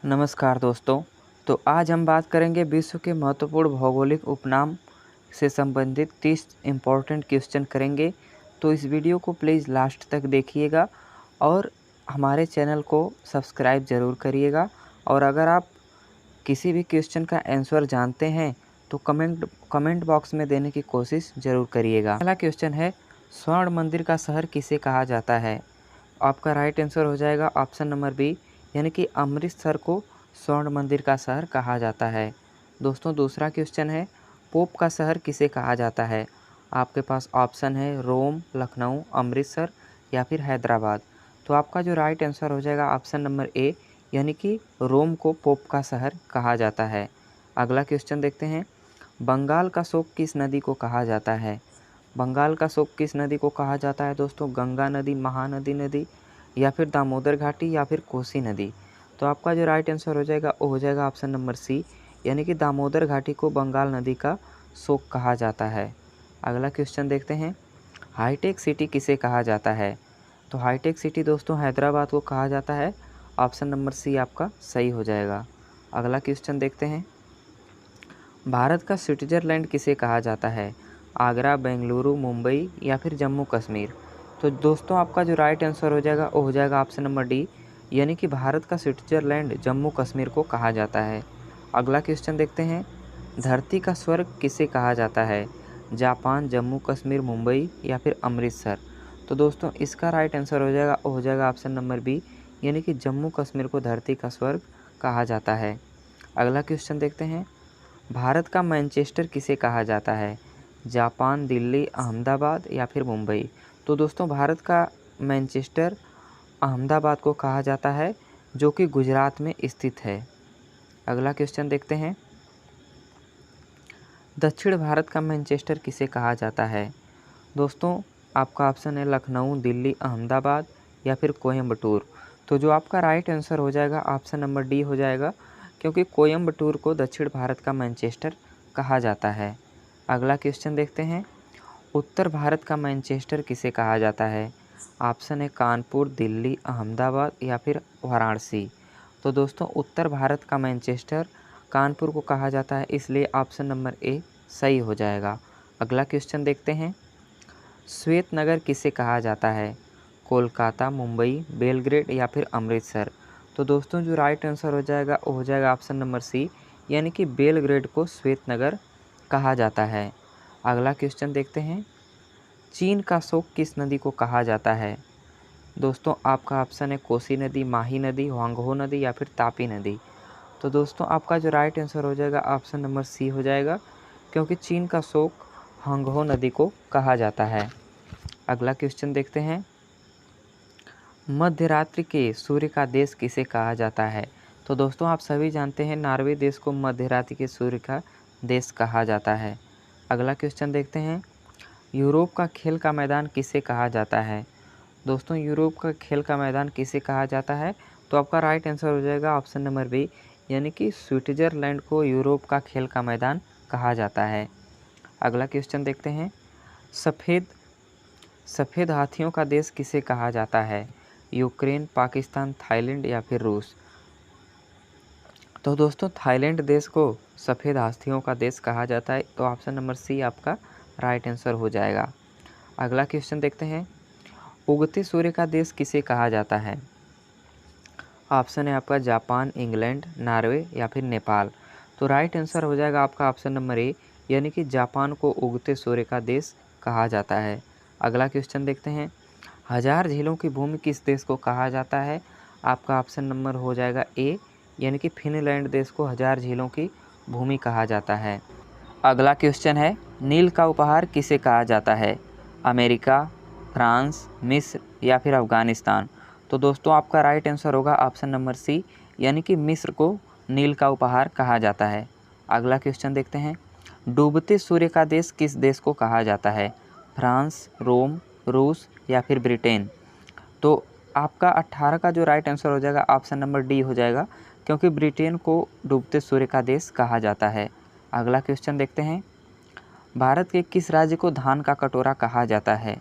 नमस्कार दोस्तों। तो आज हम बात करेंगे विश्व के महत्वपूर्ण भौगोलिक उपनाम से संबंधित 30 इम्पोर्टेंट क्वेश्चन करेंगे। तो इस वीडियो को प्लीज़ लास्ट तक देखिएगा और हमारे चैनल को सब्सक्राइब ज़रूर करिएगा। और अगर आप किसी भी क्वेश्चन का आंसर जानते हैं तो कमेंट बॉक्स में देने की कोशिश ज़रूर करिएगा। पहला क्वेश्चन है, स्वर्ण मंदिर का शहर किसे कहा जाता है? आपका राइट आंसर हो जाएगा ऑप्शन नंबर बी, यानी कि अमृतसर को स्वर्ण मंदिर का शहर कहा जाता है। दोस्तों दूसरा क्वेश्चन है, पोप का शहर किसे कहा जाता है? आपके पास ऑप्शन है रोम, लखनऊ, अमृतसर या फिर हैदराबाद। तो आपका जो राइट आंसर हो जाएगा ऑप्शन नंबर ए, यानी कि रोम को पोप का शहर कहा जाता है। अगला क्वेश्चन देखते हैं, बंगाल का शोक किस नदी को कहा जाता है? बंगाल का शोक किस नदी को कहा जाता है दोस्तों? गंगा नदी, महानदी नदी या फिर दामोदर घाटी या फिर कोसी नदी। तो आपका जो राइट आंसर हो जाएगा वो हो जाएगा ऑप्शन नंबर सी, यानी कि दामोदर घाटी को बंगाल नदी का शोक कहा जाता है। अगला क्वेश्चन देखते हैं, हाईटेक सिटी किसे कहा जाता है? तो हाईटेक सिटी दोस्तों हैदराबाद को कहा जाता है। ऑप्शन नंबर सी आपका सही हो जाएगा। अगला क्वेश्चन देखते हैं, भारत का स्विट्ज़रलैंड किसे कहा जाता है? आगरा, बेंगलुरु, मुंबई या फिर जम्मू कश्मीर। तो दोस्तों आपका जो राइट आंसर हो जाएगा वो हो जाएगा ऑप्शन नंबर डी, यानी कि भारत का स्विट्ज़रलैंड जम्मू कश्मीर को कहा जाता है। अगला क्वेश्चन देखते हैं, धरती का स्वर्ग किसे कहा जाता है? जापान, जम्मू कश्मीर, मुंबई या फिर अमृतसर। तो दोस्तों इसका राइट आंसर हो जाएगा वो हो जाएगा ऑप्शन नंबर बी, यानी कि जम्मू कश्मीर को धरती का स्वर्ग कहा जाता है। अगला क्वेश्चन देखते हैं, भारत का मैनचेस्टर किसे कहा जाता है? जापान, दिल्ली, अहमदाबाद या फिर मुंबई। तो दोस्तों भारत का मैनचेस्टर अहमदाबाद को कहा जाता है, जो कि गुजरात में स्थित है। अगला क्वेश्चन देखते हैं, दक्षिण भारत का मैनचेस्टर किसे कहा जाता है? दोस्तों आपका ऑप्शन है लखनऊ, दिल्ली, अहमदाबाद या फिर कोयम्बटूर। तो जो आपका राइट आंसर हो जाएगा ऑप्शन नंबर डी हो जाएगा, क्योंकि कोयम्बटूर को दक्षिण भारत का मैनचेस्टर कहा जाता है। अगला क्वेश्चन देखते हैं, उत्तर भारत का मैनचेस्टर किसे कहा जाता है? ऑप्शन है कानपुर, दिल्ली, अहमदाबाद या फिर वाराणसी। तो दोस्तों उत्तर भारत का मैनचेस्टर कानपुर को कहा जाता है, इसलिए ऑप्शन नंबर ए सही हो जाएगा। अगला क्वेश्चन देखते हैं, श्वेत नगर किसे कहा जाता है? कोलकाता, मुंबई, बेलग्रेड या फिर अमृतसर। तो दोस्तों जो राइट आंसर हो जाएगा वो हो जाएगा ऑप्शन नंबर सी, यानी कि बेलग्रेड को श्वेत नगर कहा जाता है। अगला क्वेश्चन देखते हैं, चीन का शोक किस नदी को कहा जाता है? दोस्तों आपका ऑप्शन है कोसी नदी, माही नदी, होंगहो नदी या फिर तापी नदी। तो दोस्तों आपका जो राइट आंसर हो जाएगा ऑप्शन नंबर सी हो जाएगा, क्योंकि चीन का शोक होंगहो नदी को कहा जाता है। अगला क्वेश्चन देखते हैं, मध्य रात्रि के सूर्य का देश किसे कहा जाता है? तो दोस्तों आप सभी जानते हैं नॉर्वे देश को मध्य रात्रि के सूर्य का देश कहा जाता है। अगला क्वेश्चन देखते हैं, यूरोप का खेल का मैदान किसे कहा जाता है? दोस्तों यूरोप का खेल का मैदान किसे कहा जाता है? तो आपका राइट आंसर हो जाएगा ऑप्शन नंबर बी, यानी कि स्विट्ज़रलैंड को यूरोप का खेल का मैदान कहा जाता है। अगला क्वेश्चन देखते हैं, सफ़ेद हाथियों का देश किसे कहा जाता है? यूक्रेन, पाकिस्तान, थाईलैंड या फिर रूस। तो दोस्तों थाईलैंड देश को सफ़ेद हाथियों का देश कहा जाता है, तो ऑप्शन नंबर सी आपका राइट आंसर हो जाएगा। अगला क्वेश्चन देखते हैं, उगते सूर्य का देश किसे कहा जाता है? ऑप्शन है आपका जापान, इंग्लैंड, नॉर्वे या फिर नेपाल। तो राइट आंसर हो जाएगा आपका ऑप्शन नंबर ए, यानी कि जापान को उगते सूर्य का देश कहा जाता है। अगला क्वेश्चन देखते हैं, हजार झीलों की भूमि किस देश को कहा जाता है? आपका ऑप्शन नंबर हो जाएगा ए, यानी कि फिनलैंड देश को हजार झीलों की भूमि कहा जाता है। अगला क्वेश्चन है, नील का उपहार किसे कहा जाता है? अमेरिका, फ्रांस, मिस्र या फिर अफ़गानिस्तान। तो दोस्तों आपका राइट आंसर होगा ऑप्शन नंबर सी, यानी कि मिस्र को नील का उपहार कहा जाता है। अगला क्वेश्चन देखते हैं, डूबते सूर्य का देश किस देश को कहा जाता है? फ्रांस, रोम, रूस या फिर ब्रिटेन। तो आपका 18 का जो राइट आंसर हो जाएगा ऑप्शन नंबर डी हो जाएगा, क्योंकि ब्रिटेन को डूबते सूर्य का देश कहा जाता है। अगला क्वेश्चन देखते हैं, भारत के किस राज्य को धान का कटोरा कहा जाता है?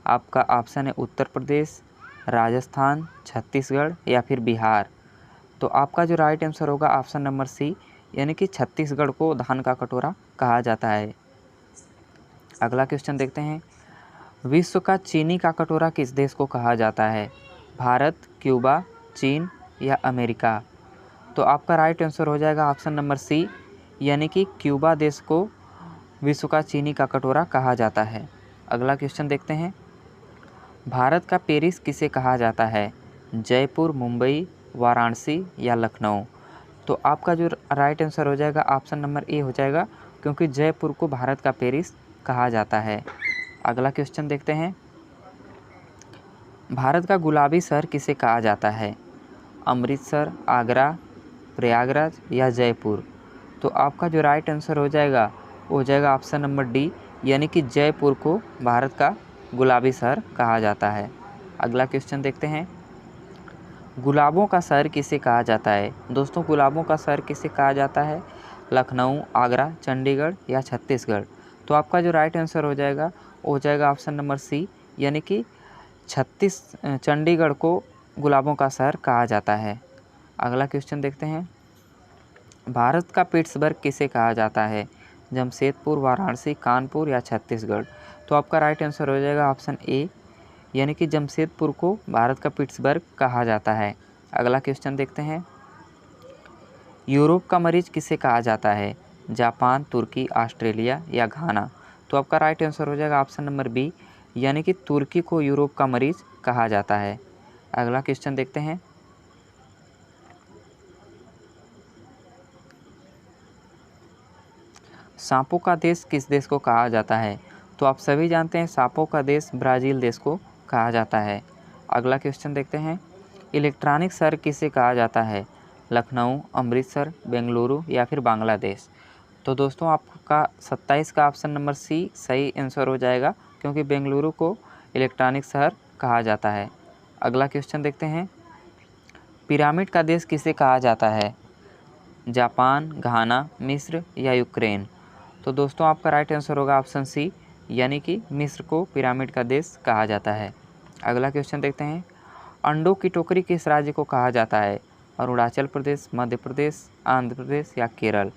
आपका ऑप्शन है उत्तर प्रदेश, राजस्थान, छत्तीसगढ़ या फिर बिहार। तो आपका जो राइट आंसर होगा ऑप्शन नंबर सी, यानी कि छत्तीसगढ़ को धान का कटोरा कहा जाता है। अगला क्वेश्चन देखते हैं, विश्व का चीनी का कटोरा किस देश को कहा जाता है? भारत, क्यूबा, चीन या अमेरिका? तो आपका राइट आंसर हो जाएगा ऑप्शन नंबर सी, यानी कि क्यूबा देश को विश्व का चीनी का कटोरा कहा जाता है। अगला क्वेश्चन देखते हैं, भारत का पेरिस किसे कहा जाता है? जयपुर, मुंबई, वाराणसी या लखनऊ? तो आपका जो राइट आंसर हो जाएगा ऑप्शन नंबर ए हो जाएगा, क्योंकि जयपुर को भारत का पेरिस कहा जाता है। अगला क्वेश्चन देखते हैं, भारत का गुलाबी शहर किसे कहा जाता है? अमृतसर, आगरा, प्रयागराज या जयपुर? तो आपका जो राइट आंसर हो जाएगा वो हो जाएगा ऑप्शन नंबर डी, यानी कि जयपुर को भारत का गुलाबी शहर कहा जाता है। अगला क्वेश्चन देखते हैं, गुलाबों का शहर किसे कहा जाता है? दोस्तों गुलाबों का शहर किसे कहा जाता है? लखनऊ, आगरा, चंडीगढ़ या छत्तीसगढ़? तो आपका जो राइट आंसर हो जाएगा वो हो जाएगा ऑप्शन नंबर सी, यानी कि चंडीगढ़ को गुलाबों का शहर कहा जाता है। अगला क्वेश्चन देखते हैं, भारत का पिट्सबर्ग किसे कहा जाता है? जमशेदपुर, वाराणसी, कानपुर या छत्तीसगढ़? तो आपका राइट आंसर हो जाएगा ऑप्शन ए, यानी कि जमशेदपुर को भारत का पिट्सबर्ग कहा जाता है। अगला क्वेश्चन देखते हैं, यूरोप का मरीज किसे कहा जाता है? जापान, तुर्की, ऑस्ट्रेलिया या घाना? तो आपका राइट आंसर हो जाएगा ऑप्शन नंबर बी, यानी कि तुर्की को यूरोप का मरीज कहा जाता है। अगला क्वेश्चन देखते हैं, सांपों का देश किस देश को कहा जाता है? तो आप सभी जानते हैं सांपों का देश ब्राज़ील देश को कहा जाता है। अगला क्वेश्चन देखते हैं, इलेक्ट्रॉनिक शहर किसे कहा जाता है? लखनऊ, अमृतसर, बेंगलुरु या फिर बांग्लादेश? तो दोस्तों आपका 27 का ऑप्शन नंबर सी सही आंसर हो जाएगा, क्योंकि बेंगलुरु को इलेक्ट्रॉनिक शहर कहा जाता है। अगला क्वेश्चन देखते हैं, पिरामिड का देश किसे कहा जाता है? जापान, घाना, मिस्र या यूक्रेन? तो दोस्तों आपका राइट आंसर होगा ऑप्शन सी, यानी कि मिस्र को पिरामिड का देश कहा जाता है। अगला क्वेश्चन देखते हैं, अंडों की टोकरी किस राज्य को कहा जाता है? अरुणाचल प्रदेश, मध्य प्रदेश, आंध्र प्रदेश या केरल?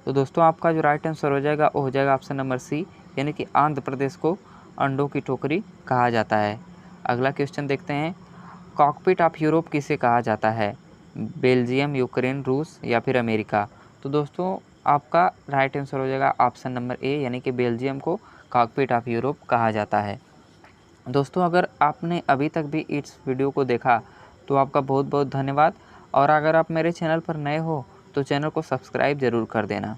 तो दोस्तों आपका जो राइट आंसर हो जाएगा वो हो जाएगा ऑप्शन नंबर सी, यानी कि आंध्र प्रदेश को अंडों की टोकरी कहा जाता है। अगला क्वेश्चन देखते हैं, कॉकपिट ऑफ यूरोप किसे कहा जाता है? बेल्जियम, यूक्रेन, रूस या फिर अमेरिका? तो दोस्तों आपका राइट आंसर हो जाएगा ऑप्शन नंबर ए, यानी कि बेल्जियम को कॉकपिट ऑफ यूरोप कहा जाता है। दोस्तों अगर आपने अभी तक भी इस वीडियो को देखा तो आपका बहुत बहुत धन्यवाद, और अगर आप मेरे चैनल पर नए हो तो चैनल को सब्सक्राइब ज़रूर कर देना।